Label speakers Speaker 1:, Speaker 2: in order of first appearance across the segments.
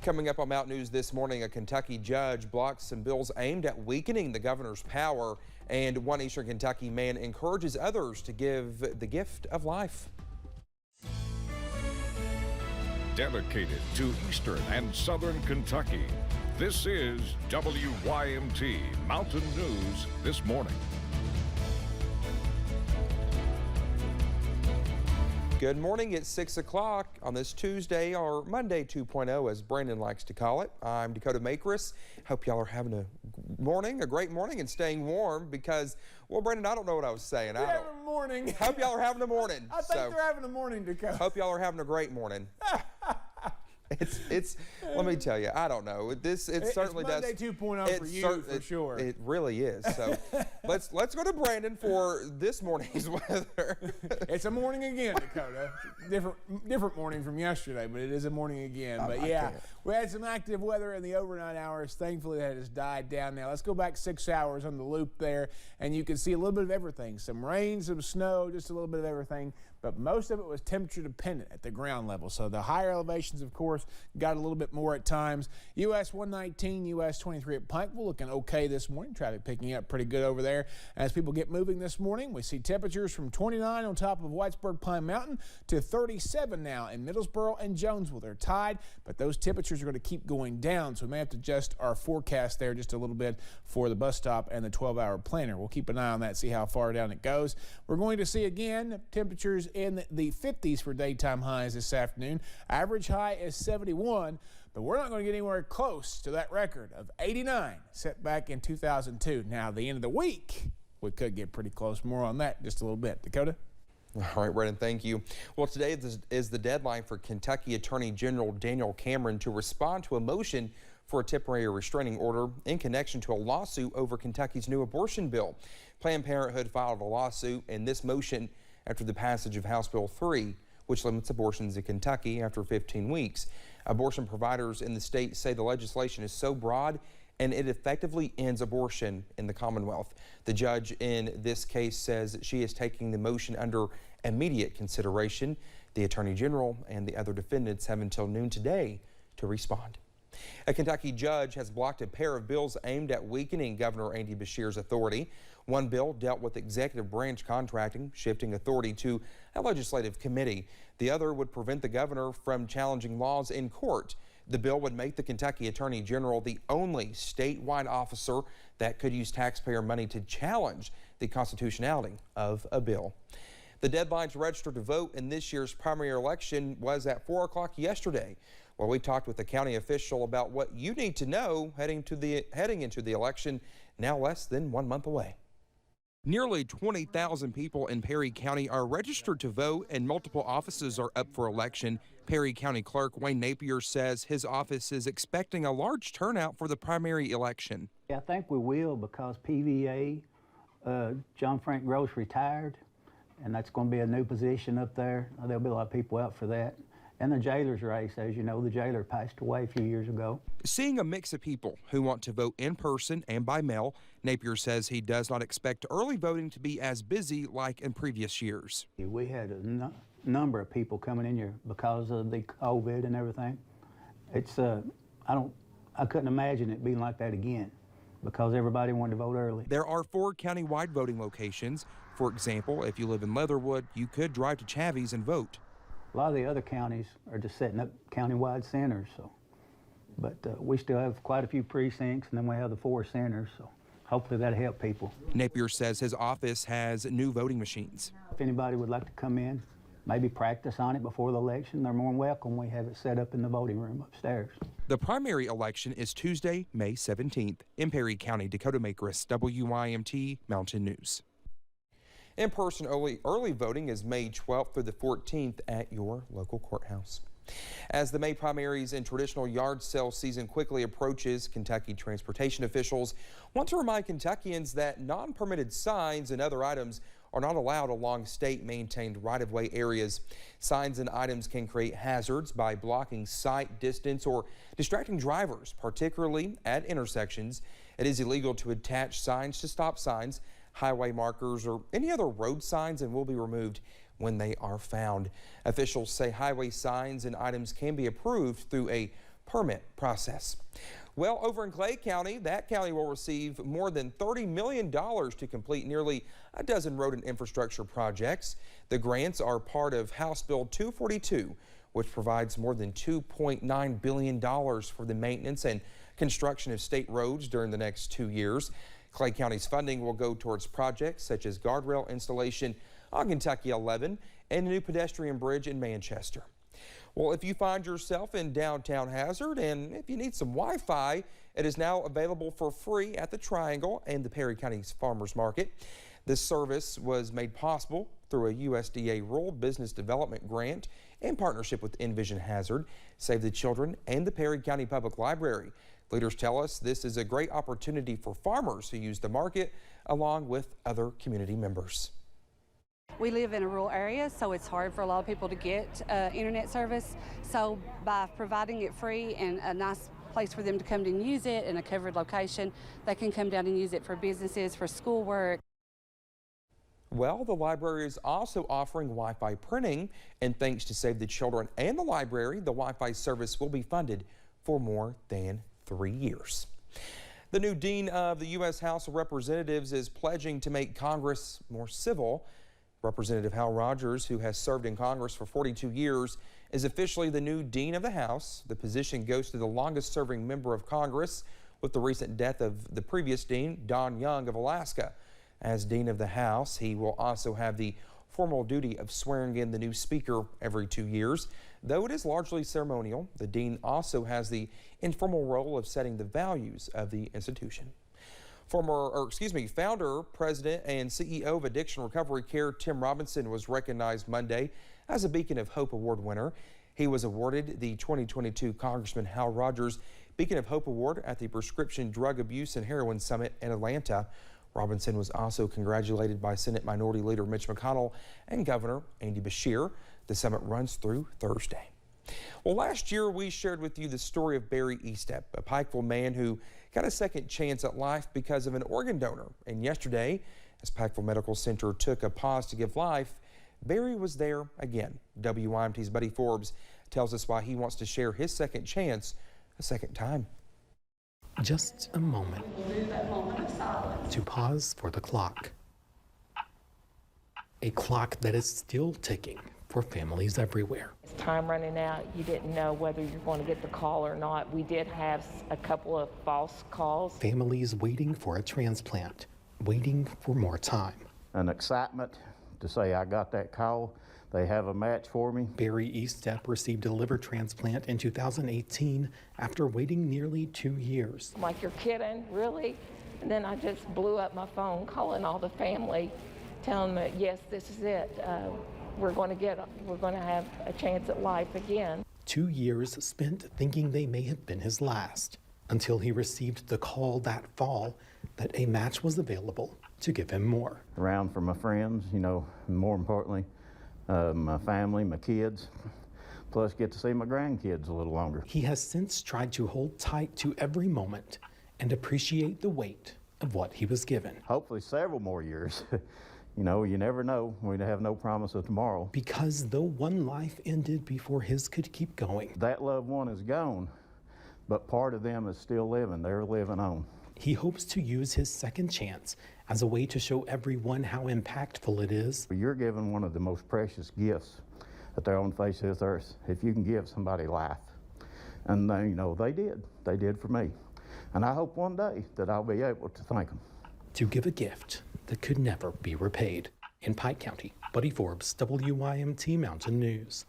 Speaker 1: Coming up on Mountain News this morning, a Kentucky judge blocked some bills aimed at weakening the governor's power, and one Eastern Kentucky man encourages others to give the gift of life.
Speaker 2: Dedicated to Eastern and Southern Kentucky, this is WYMT Mountain News this morning.
Speaker 1: Good morning. It's 6 o'clock on this Tuesday, or Monday 2.0 as Brandon likes to call it. I'm Dakota Makris. Hope y'all are having a great morning and staying warm because, well, Brandon, I don't know what I was saying.
Speaker 3: We're having a morning.
Speaker 1: Hope y'all are having a morning.
Speaker 3: I think they're having a morning, Dakota.
Speaker 1: Hope y'all are having a great morning. It's let me tell you, I don't know. It certainly does.
Speaker 3: It's Monday 2.0 for you, for sure.
Speaker 1: It really is. So let's go to Brandon for this morning's weather.
Speaker 3: It's a morning again, Dakota. Different morning from yesterday, but it is a morning again. But yeah, we had some active weather in the overnight hours. Thankfully, that has died down now. Let's go back 6 hours on the loop there, and you can see a little bit of everything. Some rain, some snow, just a little bit of everything. But most of it was temperature dependent at the ground level. So the higher elevations, of course, got a little bit more at times. US 119, US 23 at Pikeville looking okay this morning. Traffic picking up pretty good over there. As people get moving this morning, we see temperatures from 29 on top of Whitesburg Pine Mountain to 37 now in Middlesboro and Jonesville. They're tied, but those temperatures are going to keep going down. So we may have to adjust our forecast there just a little bit for the bus stop and the 12-hour planner. We'll keep an eye on that, see how far down it goes. We're going to see again temperatures in the 50s for daytime highs this afternoon. Average high is 71, but we're not going to get anywhere close to that record of 89 set back in 2002. Now, at the end of the week, we could get pretty close. More on that in just a little bit. Dakota?
Speaker 1: All right, Brendan, thank you. Well, today is the deadline for Kentucky Attorney General Daniel Cameron to respond to a motion for a temporary restraining order in connection to a lawsuit over Kentucky's new abortion bill. Planned Parenthood filed a lawsuit in this motion after the passage of House Bill 3, which limits abortions in Kentucky after 15 weeks. Abortion providers in the state say the legislation is so broad and it effectively ends abortion in the Commonwealth. The judge in this case says she is taking the motion under immediate consideration. The Attorney General and the other defendants have until noon today to respond. A Kentucky judge has blocked a pair of bills aimed at weakening Governor Andy Beshear's authority. One bill dealt with executive branch contracting, shifting authority to a legislative committee. The other would prevent the governor from challenging laws in court. The bill would make the Kentucky Attorney General the only statewide officer that could use taxpayer money to challenge the constitutionality of a bill. The deadline to register to vote in this year's primary election was at 4 o'clock yesterday. Well, we talked with a county official about what you need to know heading into the election, now less than 1 month away. Nearly 20,000 people in Perry County are registered to vote, and multiple offices are up for election. Perry County Clerk Wayne Napier says his office is expecting a large turnout for the primary election.
Speaker 4: I think we will, because PVA, John Frank Gross retired, and that's going to be a new position up there. There'll be a lot of people out for that. And the jailer's race, as you know, the jailer passed away a few years ago.
Speaker 1: Seeing a mix of people who want to vote in person and by mail, Napier says he does not expect early voting to be as busy like in previous years.
Speaker 4: We had a number of people coming in here because of the COVID and everything. It's I couldn't imagine it being like that again, because everybody wanted to vote early.
Speaker 1: There are 4 county-wide voting locations. For example, if you live in Leatherwood, you could drive to Chavy's and vote.
Speaker 4: A lot of the other counties are just setting up county-wide centers, but we still have quite a few precincts, and then we have the 4 centers, so hopefully that'll help people.
Speaker 1: Napier says his office has new voting machines.
Speaker 4: If anybody would like to come in, maybe practice on it before the election, they're more than welcome. We have it set up in the voting room upstairs.
Speaker 1: The primary election is Tuesday, May 17th. In Perry County, Dakota Makris, WYMT Mountain News. In-person early voting is May 12th through the 14th at your local courthouse. As the May primaries and traditional yard sale season quickly approaches, Kentucky transportation officials want to remind Kentuckians that non-permitted signs and other items are not allowed along state-maintained right-of-way areas. Signs and items can create hazards by blocking sight, distance, or distracting drivers, particularly at intersections. It is illegal to attach signs to stop signs, highway markers, or any other road signs, and will be removed when they are found. Officials say highway signs and items can be approved through a permit process. Well, over in Clay County, that county will receive more than $30 million to complete nearly a dozen road and infrastructure projects. The grants are part of House Bill 242, which provides more than $2.9 billion for the maintenance and construction of state roads during the next 2 years. Clay County's funding will go towards projects such as guardrail installation on Kentucky 11 and a new pedestrian bridge in Manchester. Well, if you find yourself in downtown Hazard and if you need some Wi-Fi, it is now available for free at the Triangle and the Perry County's Farmers Market. This service was made possible through a USDA Rural Business Development grant in partnership with Envision Hazard, Save the Children, and the Perry County Public Library. Leaders tell us this is a great opportunity for farmers who use the market along with other community members.
Speaker 5: We live in a rural area, so it's hard for a lot of people to get internet service. So by providing it free and a nice place for them to come and use it in a covered location, they can come down and use it for businesses, for schoolwork.
Speaker 1: Well, the library is also offering Wi-Fi printing, and thanks to Save the Children and the library, the Wi-Fi service will be funded for more than 3 years. The new dean of the U.S. House of Representatives is pledging to make Congress more civil. Representative Hal Rogers, who has served in Congress for 42 years, is officially the new dean of the House. The position goes to the longest serving member of Congress with the recent death of the previous dean, Don Young of Alaska. As dean of the House, he will also have the formal duty of swearing in the new speaker every 2 years. Though it is largely ceremonial, the dean also has the informal role of setting the values of the institution. Founder, president, and CEO of Addiction Recovery Care, Tim Robinson, was recognized Monday as a Beacon of Hope Award winner. He was awarded the 2022 Congressman Hal Rogers Beacon of Hope Award at the Prescription Drug Abuse and Heroin Summit in Atlanta. Robinson was also congratulated by Senate Minority Leader Mitch McConnell and Governor Andy Beshear. The summit runs through Thursday. Well, last year we shared with you the story of Barry Estep, a Pikeville man who got a second chance at life because of an organ donor. And yesterday, as Pikeville Medical Center took a pause to give life, Barry was there again. WYMT's Buddy Forbes tells us why he wants to share his second chance a second time.
Speaker 6: Just a moment to pause for the clock. A clock that is still ticking for families everywhere.
Speaker 7: It's time running out. You didn't know whether you're going to get the call or not. We did have a couple of false calls.
Speaker 6: Families waiting for a transplant, waiting for more time.
Speaker 8: An excitement to say I got that call. They have a match for me.
Speaker 6: Barry Estep received a liver transplant in 2018 after waiting nearly 2 years.
Speaker 7: I'm like, you're kidding, really? And then I just blew up my phone calling all the family, telling them, yes, this is it. We're going to have a chance at life again.
Speaker 6: 2 years spent thinking they may have been his last, until he received the call that fall that a match was available to give him more.
Speaker 8: Around for my friends, you know, more importantly, my family, my kids, plus get to see my grandkids a little longer.
Speaker 6: He has since tried to hold tight to every moment and appreciate the weight of what he was given.
Speaker 8: Hopefully several more years. You know, you never know. We have no promise of tomorrow.
Speaker 6: Because though one life ended before his could keep going,
Speaker 8: that loved one is gone, but part of them is still living. They're living on.
Speaker 6: He hopes to use his second chance as a way to show everyone how impactful it is.
Speaker 8: You're given one of the most precious gifts that they're on the face of this earth, if you can give somebody life. And they, you know, they did. They did for me. And I hope one day that I'll be able to thank them.
Speaker 6: To give a gift that could never be repaid. In Pike County, Buddy Forbes, WYMT Mountain News.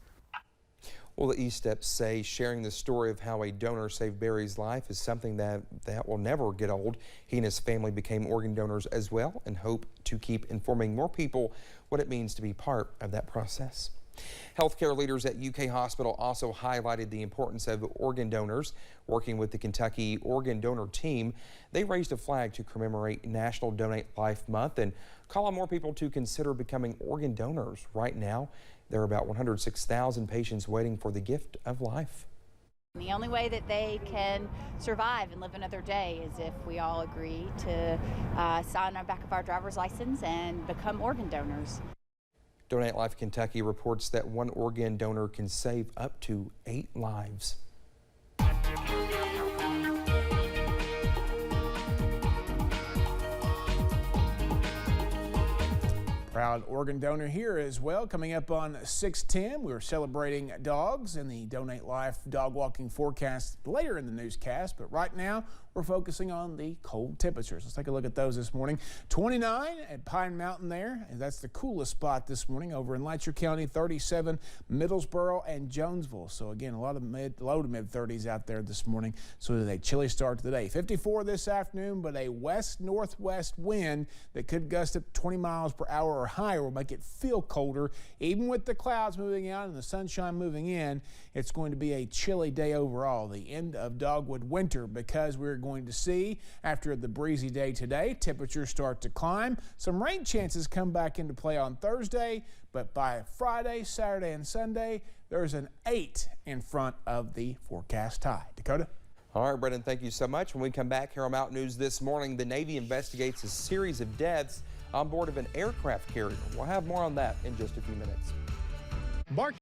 Speaker 1: Well, the Esteps say sharing the story of how a donor saved Barry's life is something that will never get old. He and his family became organ donors as well and hope to keep informing more people what it means to be part of that process. Healthcare leaders at UK Hospital also highlighted the importance of organ donors. Working with the Kentucky Organ Donor Team, they raised a flag to commemorate National Donate Life Month and call on more people to consider becoming organ donors. Right now, there are about 106,000 patients waiting for the gift of life.
Speaker 9: The only way that they can survive and live another day is if we all agree to sign on the back of our driver's license and become organ donors.
Speaker 1: Donate Life Kentucky reports that one organ donor can save up to 8 lives.
Speaker 3: Proud organ donor here as well. Coming up on 6:10, we're celebrating dogs and the Donate Life dog walking forecast later in the newscast. But right now, we're focusing on the cold temperatures. Let's take a look at those this morning. 29 at Pine Mountain there. That's the coolest spot this morning. Over in Letcher County, 37 Middlesboro and Jonesville. So again, a lot of low to mid 30s out there this morning. So it is a chilly start to the day. 54 this afternoon, but a west-northwest wind that could gust up 20 miles per hour or higher will make it feel colder. Even with the clouds moving out and the sunshine moving in, it's going to be a chilly day overall. The end of dogwood winter, because we're going to see after the breezy day today, temperatures start to climb. Some rain chances come back into play on Thursday, but by Friday, Saturday, and Sunday, there's an 8 in front of the forecast high. Dakota?
Speaker 1: All right, Brendan, thank you so much. When we come back here on Mountain News this morning, the Navy investigates a series of deaths on board of an aircraft carrier. We'll have more on that in just a few minutes.